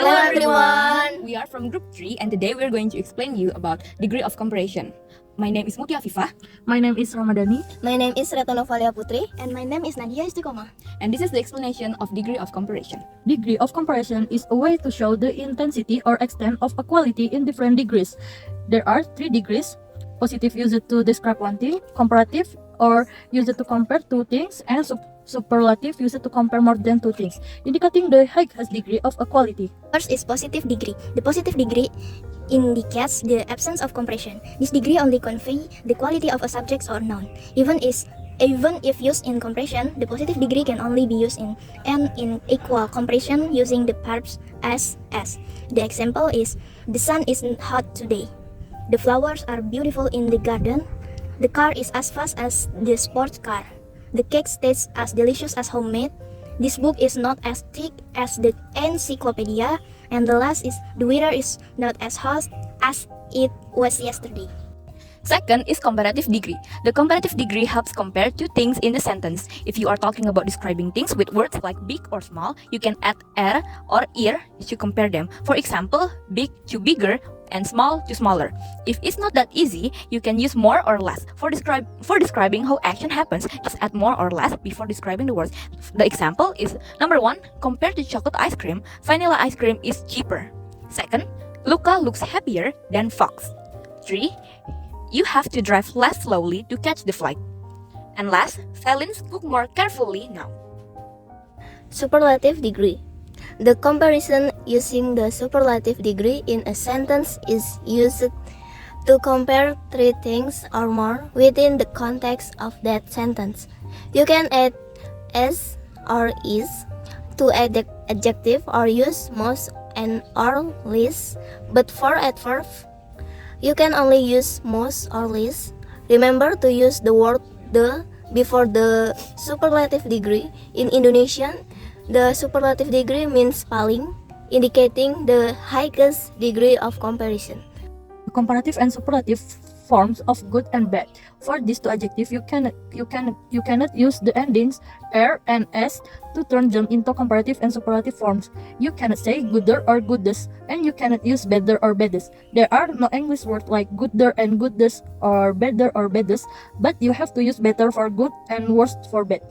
Hello everyone! We are from Group 3 and today we are going to explain you about degree of comparison. My name is Mutia Afifah. My name is Ramadhani. My name is Retanovalia Putri. And my name is Nadia Istiqomah. And this is the explanation of degree of comparison. Degree of comparison is a way to show the intensity or extent of a quality in different degrees. There are 3 degrees. Positive used to describe one thing, comparative or used to compare two things, and superlative used to compare more than two things, indicating the highest degree of equality. First is positive degree. The positive degree indicates the absence of comparison. This degree only convey the quality of a subject or noun. Even if used in comparison, the positive degree can only be used in equal comparison using the verbs as. The example is, the sun is hot today. The flowers are beautiful in the garden. The car is as fast as the sports car. The cake tastes as delicious as homemade. This book is not as thick as the encyclopedia. And the last is, the weather is not as hot as it was yesterday. Second is comparative degree. The comparative degree helps compare two things in a sentence. If you are talking about describing things with words like big or small, you can add er or ear to compare them. For example, big to bigger and small to smaller. If it's not that easy, you can use more or less. For describing how action happens, just add more or less before describing the words. The example is, number 1, compared to chocolate ice cream, vanilla ice cream is cheaper. Second, Luca looks happier than Fox. 3, you have to drive less slowly to catch the flight. And last, Felines cook more carefully now. Superlative degree. The comparison using the superlative degree in a sentence is used to compare 3 things or more within the context of that sentence. You can add as or is to add the adjective or use most and or least, but for adverb, you can only use most or least. Remember to use the word the before the superlative degree. In Indonesian, the superlative degree means paling, indicating the highest degree of comparison. Comparative and superlative forms of good and bad. For these two adjectives, you cannot use the endings er and s to turn them into comparative and superlative forms. You cannot say gooder or goodest, and you cannot use better or baddest. There are no English words like gooder and goodest or better or baddest, but you have to use better for good and worst for bad.